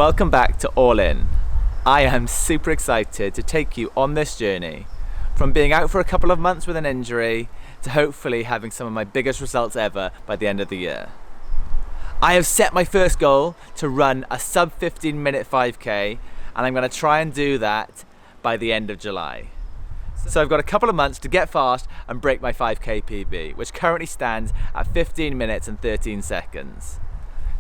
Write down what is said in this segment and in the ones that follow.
Welcome back to All In. I am super excited to take you on this journey from being out for a couple of months with an injury to hopefully having some of my biggest results ever by the end of the year. I have set my first goal to run a sub 15-minute 5k, and I'm going to try and do that by the end of July. So I've got a couple of months to get fast and break my 5k PB, which currently stands at 15 minutes and 13 seconds.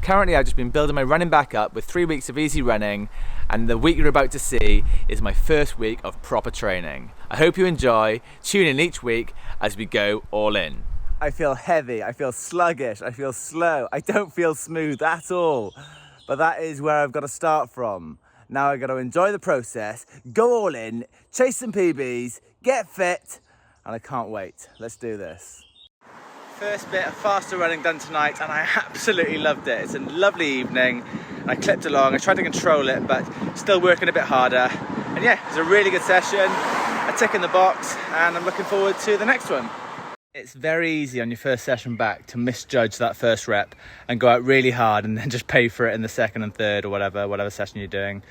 Currently I've just been building my running back up with 3 weeks of easy running, and the week you're about to see is my first week of proper training. I hope you enjoy. Tune in each week as we go all in. I feel heavy, I feel sluggish, I feel slow, I don't feel smooth at all. But that is where I've got to start from. Now I've got to enjoy the process, go all in, chase some PBs, get fit, and I can't wait. Let's do this. First bit of faster running done tonight, and I absolutely loved it. It's a lovely evening, and I clipped along. I tried to control it, but still working a bit harder. And yeah, it was a really good session, a tick in the box, and I'm looking forward to the next one. It's very easy on your first session back to misjudge that first rep and go out really hard and then just pay for it in the second and third or whatever session you're doing.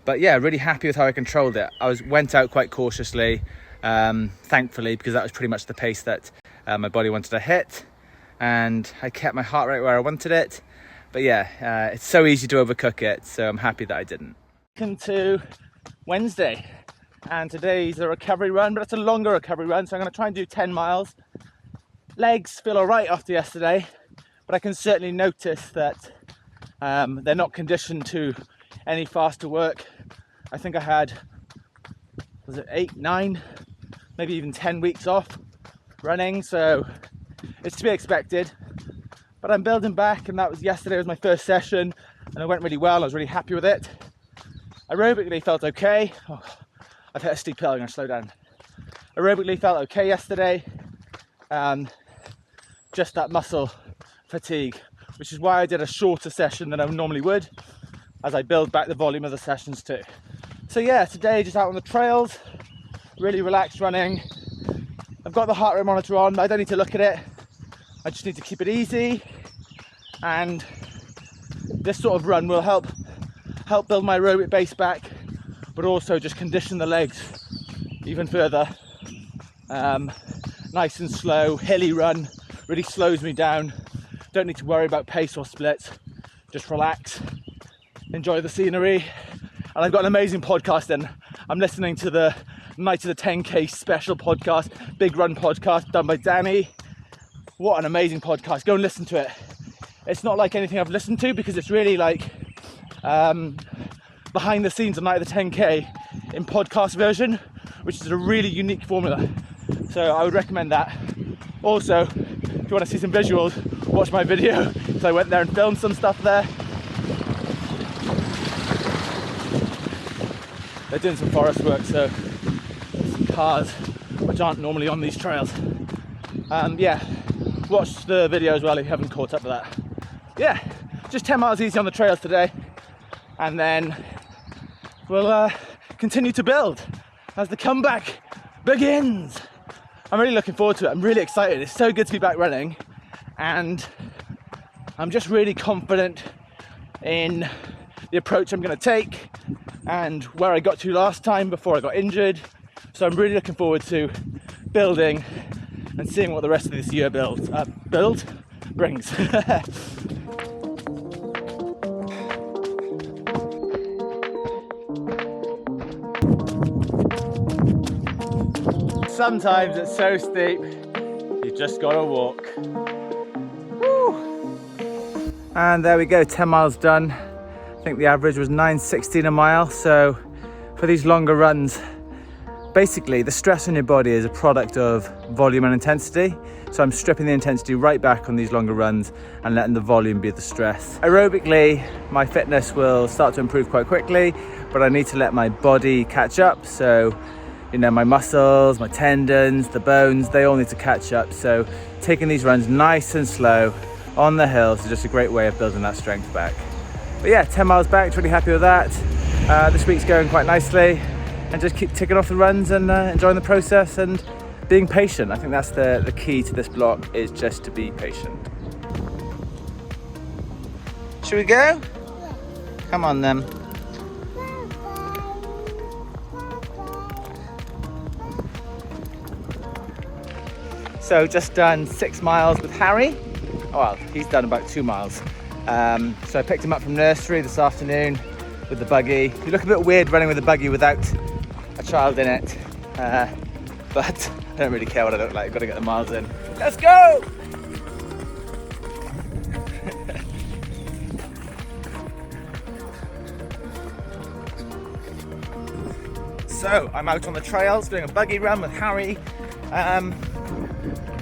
But yeah, really happy with how I controlled it. I went out quite cautiously, thankfully, because that was pretty much the pace that my body wanted to hit, and I kept my heart rate where I wanted it. But yeah, it's so easy to overcook it, so I'm happy that I didn't. Welcome to Wednesday, and today's a recovery run, but it's a longer recovery run, so I'm going to try and do 10 miles. Legs feel all right after yesterday, but I can certainly notice that they're not conditioned to any faster work. I think I had, was it 8, 9, maybe even 10 weeks off running, so it's to be expected. But I'm building back, and that was yesterday was my first session, and it went really well. I was really happy with it. Aerobically felt okay. Oh, I've hit a steep hill, I'm going to slow down. Aerobically felt okay yesterday. Just that muscle fatigue, which is why I did a shorter session than I normally would, as I build back the volume of the sessions too. So yeah, today just out on the trails, really relaxed running. I've got the heart rate monitor on, I don't need to look at it. I just need to keep it easy, and this sort of run will help build my aerobic base back, but also just condition the legs even further. Nice and slow, hilly run, really slows me down. Don't need to worry about pace or splits, just relax, enjoy the scenery. And I've got an amazing podcast in. I'm listening to the Night of the 10K special podcast, Big Run podcast done by Danny. What an amazing podcast, go and listen to it. It's not like anything I've listened to, because it's really like behind the scenes of Night of the 10K in podcast version, which is a really unique formula. So I would recommend that. Also, if you want to see some visuals, watch my video. So I went there and filmed some stuff there. They're doing some forest work, so some cars which aren't normally on these trails. Yeah, watch the video as well if you haven't caught up with that. Yeah, just 10 miles easy on the trails today, and then we'll continue to build as the comeback begins. I'm really looking forward to it. I'm really excited. It's so good to be back running, and I'm just really confident in the approach I'm going to take and where I got to last time before I got injured. So I'm really looking forward to building and seeing what the rest of this year brings. Sometimes it's so steep, you just gotta walk. Woo! And there we go, 10 miles done. I think the average was 9:16 a mile. So for these longer runs, basically the stress on your body is a product of volume and intensity. So I'm stripping the intensity right back on these longer runs and letting the volume be the stress. Aerobically, my fitness will start to improve quite quickly, but I need to let my body catch up. So, you know, my muscles, my tendons, the bones, they all need to catch up. So taking these runs nice and slow on the hills is just a great way of building that strength back. But yeah, 10 miles back, really happy with that. This week's going quite nicely, and just keep ticking off the runs and enjoying the process and being patient. I think that's the key to this block, is just to be patient. Should we go? Yeah. Come on then. So just done 6 miles with Harry. Oh, well, he's done about 2 miles. So I picked him up from nursery this afternoon with the buggy. You look a bit weird running with a buggy without a child in it, but I don't really care what I look like. I've got to get the miles in. Let's go! So I'm out on the trails doing a buggy run with Harry.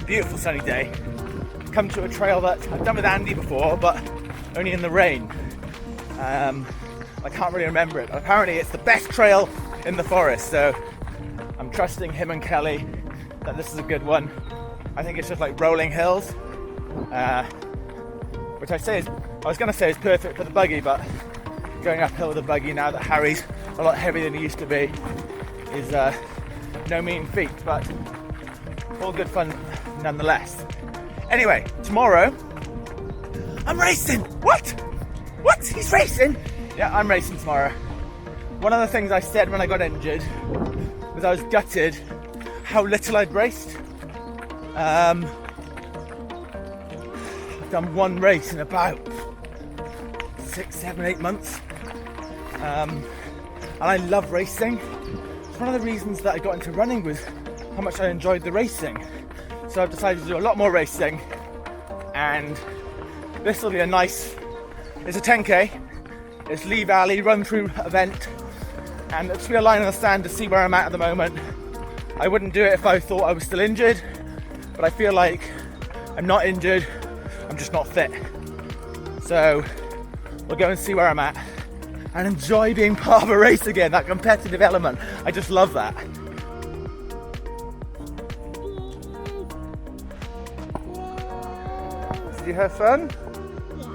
Beautiful sunny day. Come to a trail that I've done with Andy before, but only in the rain. I can't really remember it. Apparently it's the best trail in the forest, so I'm trusting him and Kelly that this is a good one. I think it's just like rolling hills, which I was going to say is perfect for the buggy, but going uphill with a buggy now that Harry's a lot heavier than he used to be is no mean feat, but all good fun nonetheless. Anyway, tomorrow I'm racing. What? He's racing? Yeah, I'm racing tomorrow. One of the things I said when I got injured was I was gutted how little I'd raced. I've done one race in about 6, 7, 8 months. And I love racing. It's one of the reasons that I got into running was how much I enjoyed the racing. So I've decided to do a lot more racing, and this will be a nice, it's a 10k, it's Lee Valley run through event, and it's be a line in the sand to see where I'm at the moment. I wouldn't do it if I thought I was still injured, but I feel like I'm not injured, I'm just not fit. So we'll go and see where I'm at and enjoy being part of a race again, that competitive element. I just love that. Did you have fun? Yeah.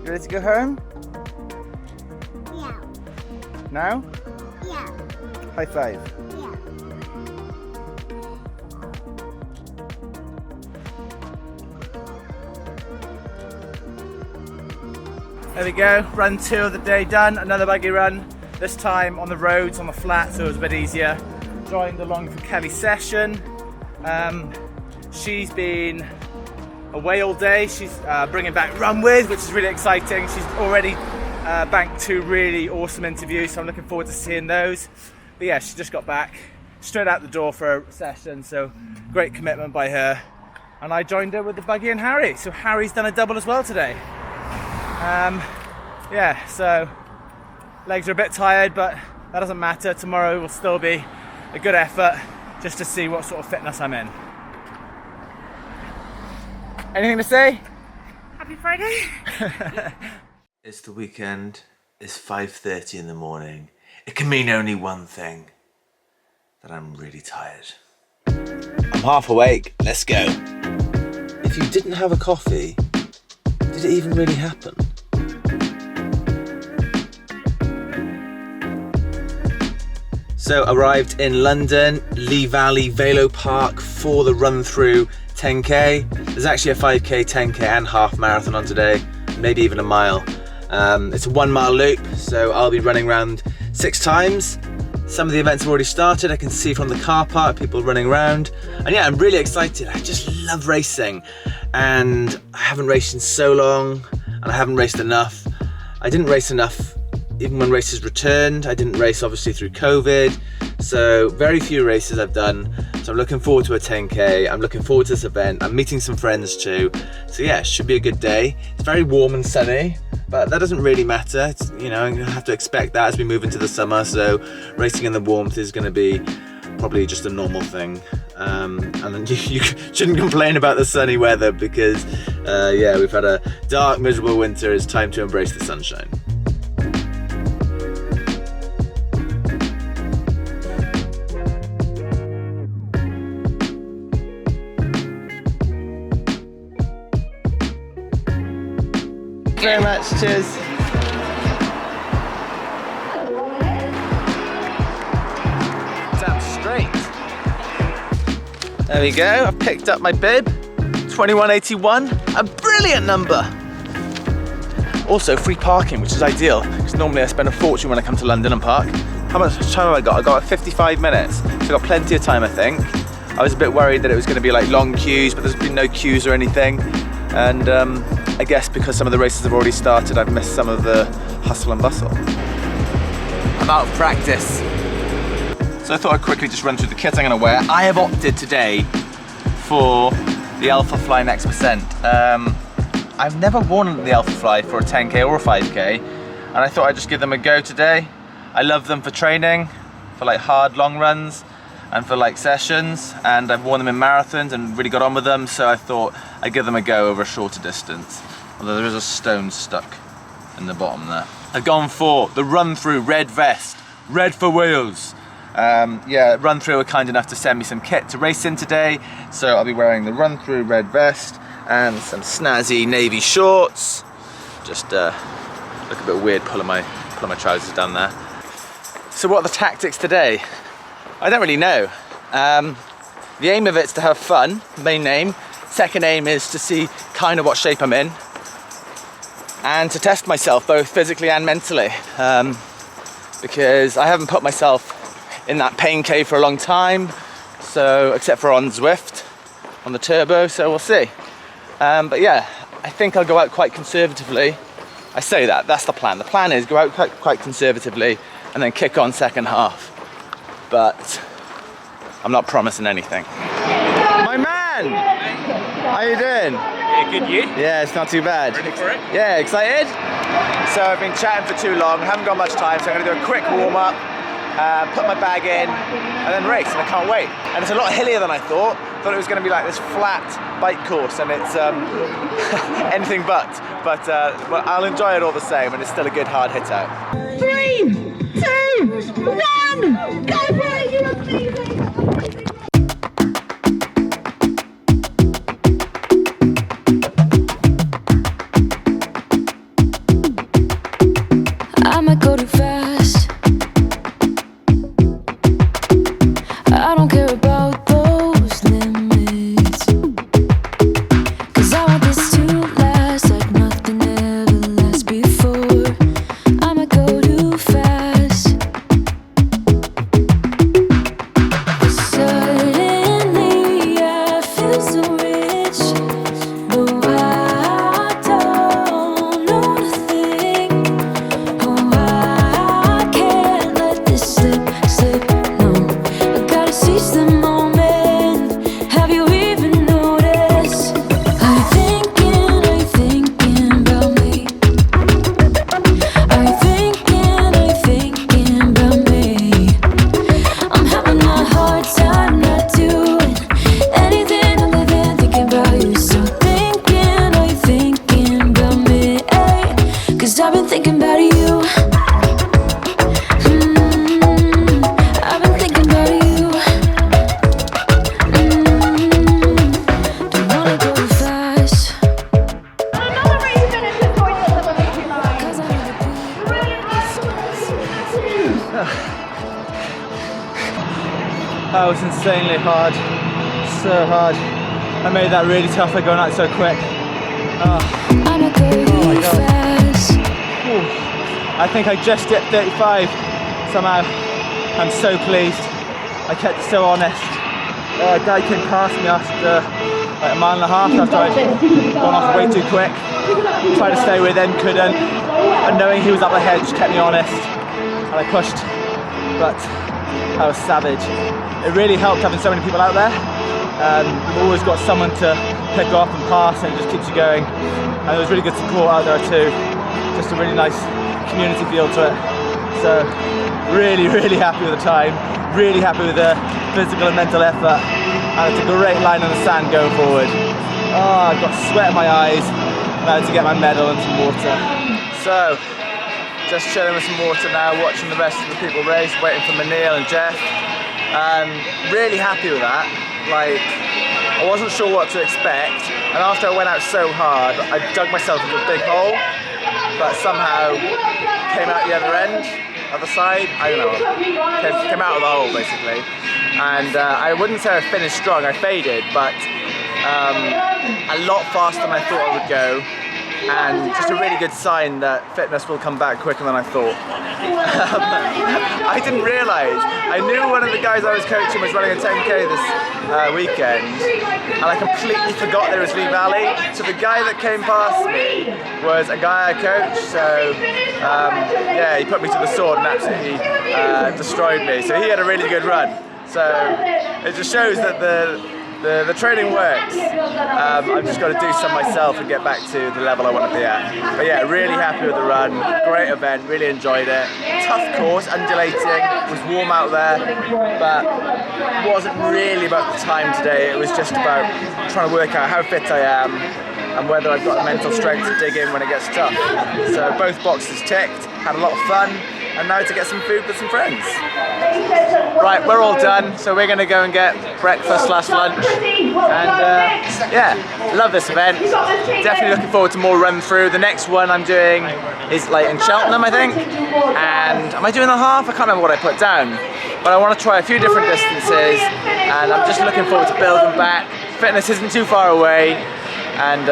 You ready to go home? Yeah. Now? Yeah. High five. Yeah. There we go, run 2 of the day done, another buggy run, this time on the roads, on the flat, so it was a bit easier. Joined along for Kelly's session. She's been away all day. She's bringing back Run With, which is really exciting. She's already banked 2 really awesome interviews, so I'm looking forward to seeing those. But yeah, she just got back straight out the door for a session, so great commitment by her. And I joined her with the buggy and Harry, so Harry's done a double as well today. Yeah, so legs are a bit tired, but that doesn't matter. Tomorrow will still be a good effort just to see what sort of fitness I'm in. Anything to say? Happy Friday. It's the weekend, it's 5:30 in the morning. It can mean only one thing, that I'm really tired. I'm half awake, let's go. If you didn't have a coffee, did it even really happen? So arrived in London, Lee Valley Velopark for the run through 10k. There's actually a 5k, 10k and half marathon on today, maybe even a mile. It's a 1 mile loop, so I'll be running around 6 times. Some of the events have already started. I can see from the car park people running around. And yeah, I'm really excited. I just love racing. And I haven't raced in so long, and I haven't raced enough. I didn't race enough even when races returned. I didn't race obviously through COVID. So very few races I've done. So I'm looking forward to a 10k. I'm looking forward to this event. I'm meeting some friends too. So yeah, it should be a good day. It's very warm and sunny, but that doesn't really matter. It's, you know, I'm gonna have to expect that as we move into the summer. So racing in the warmth is gonna be probably just a normal thing. And then you shouldn't complain about the sunny weather because yeah, we've had a dark, miserable winter. It's time to embrace the sunshine. Very much, cheers. Damn straight. There we go, I've picked up my bib, 2181, a brilliant number. Also free parking, which is ideal, because normally I spend a fortune when I come to London and park. How much time have I got? I got 55 minutes, so I've got plenty of time I think. I was a bit worried that it was going to be like long queues, but there's been no queues or anything. And I guess because some of the races have already started, I've missed some of the hustle and bustle. I'm out of practice. So I thought I'd quickly just run through the kit I'm going to wear. I have opted today for the Alpha Fly Next Percent. I've never worn the Alpha Fly for a 10k or a 5k, and I thought I'd just give them a go today. I love them for training, for like hard long runs, and for like sessions, and I've worn them in marathons and really got on with them, so I thought I'd give them a go over a shorter distance. Although there is a stone stuck in the bottom there. I've gone for the Run Through red vest, red for Wales. Yeah, Run Through were kind enough to send me some kit to race in today, so I'll be wearing the Run Through red vest and some snazzy navy shorts. Just look a bit weird pulling my trousers down there. So what are the tactics today? I don't really know. The aim of it's to have fun, main aim. Second aim is to see kind of what shape I'm in and to test myself both physically and mentally, because I haven't put myself in that pain cave for a long time, so except for on Zwift, on the turbo, so we'll see. But yeah, I think I'll go out quite conservatively. I say that's the plan. The plan is go out quite conservatively and then kick on second half. But I'm not promising anything. My man! How you doing? Yeah, good, you? Yeah, it's not too bad. Ready for it? Yeah, excited? So I've been chatting for too long, haven't got much time, so I'm gonna do a quick warm up, put my bag in, and then race, and I can't wait. And it's a lot hillier than I thought. Thought it was gonna be like this flat bike course, and it's anything but I'll enjoy it all the same, and it's still a good hard hit out. 3, 2, 1, go for it, you're amazing! I might go too fast. I don't care about those limits, 'cause I want this to last like nothing ever lasts before. I might go too fast. But suddenly I feel so rich. No, I don't know nothing. Oh, I can't let this slip, no. I gotta seize the moment. Have you even noticed? Are you thinking about me? Are you thinking about me? I'm having a hard time not doing anything other than thinking about you. So are you thinking about me? 'Cause I've been thinking about you. I've been thinking about you. Don't wanna go fast. Another race finish is going to eliminate you guys. 'Cause I wanna That was insanely hard, so hard. I made that really tough by going out so quick. I'ma go too fast. I think I just hit 35 somehow. I'm so pleased. I kept it so honest. A guy came past me after like a mile and a half after I'd gone off way too quick. Tried to stay with him, couldn't. And knowing he was up ahead just kept me honest. And I pushed, but I was savage. It really helped having so many people out there. You've always got someone to pick up and pass, and it just keeps you going. And there was really good support out there too. Just a really nice community feel to it. So really, really happy with the time. Really happy with the physical and mental effort. And it's a great line on the sand going forward. Oh, I've got sweat in my eyes. Now to get my medal and some water. So, just chilling with some water now, watching the rest of the people race, waiting for Manil and Jeff. Really happy with that. Like, I wasn't sure what to expect, and after I went out so hard, I dug myself into a big hole, but somehow came out the other end, other side, I don't know, came out of the hole basically. And I wouldn't say I finished strong, I faded, but a lot faster than I thought I would go, and just a really good sign that fitness will come back quicker than I thought. I didn't realise. I knew one of the guys I was coaching was running a 10k this weekend, and I completely forgot there was Lee Valley. So the guy that came past me was a guy I coached, so yeah, he put me to the sword and absolutely destroyed me. So he had a really good run. So it just shows that the training works. I've just got to do some myself and get back to the level I want to be at. But yeah, really happy with the run. Great event, really enjoyed it. Tough course, undulating. It was warm out there, but it wasn't really about the time today. It was just about trying to work out how fit I am and whether I've got the mental strength to dig in when it gets tough. So both boxes ticked, had a lot of fun, and now to get some food with some friends. Right, we're all done, so we're gonna go and get breakfast / lunch. And yeah, love this event. Definitely looking forward to more run through. The next one I'm doing is like in Cheltenham, I think. And am I doing the half? I can't remember what I put down. But I want to try a few different distances, and I'm just looking forward to building back. Fitness isn't too far away. And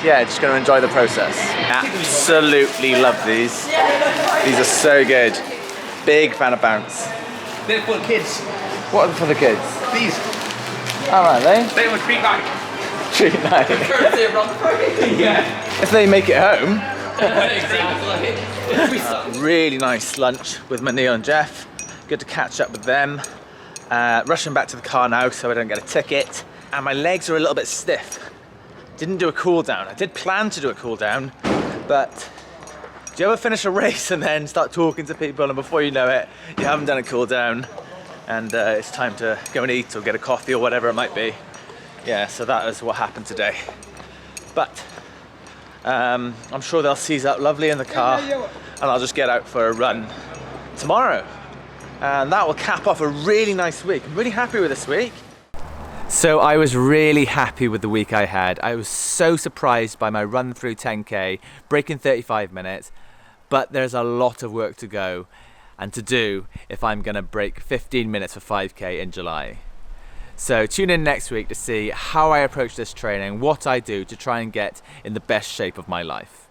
yeah, just going to enjoy the process. Absolutely love these. These are so good. Big fan of Bounce. They're for the kids. What are for the kids? These. Oh, are they? They were treat night. Treat night. Yeah. If they make it home. Exactly. Really nice lunch with Neil and Jeff. Good to catch up with them. Rushing back to the car now so I don't get a ticket. And my legs are a little bit stiff. Didn't do a cool down. I did plan to do a cool down, but do you ever finish a race and then start talking to people and before you know it, you haven't done a cool down and it's time to go and eat or get a coffee or whatever it might be. Yeah, so that is what happened today. But I'm sure they'll seize up lovely in the car and I'll just get out for a run tomorrow. And that will cap off a really nice week. I'm really happy with this week. So I was really happy with the week I had. I was so surprised by my run through 10k, breaking 35 minutes, but there's a lot of work to go and to do if I'm gonna break 15 minutes for 5k in July. So tune in next week to see how I approach this training, what I do to try and get in the best shape of my life.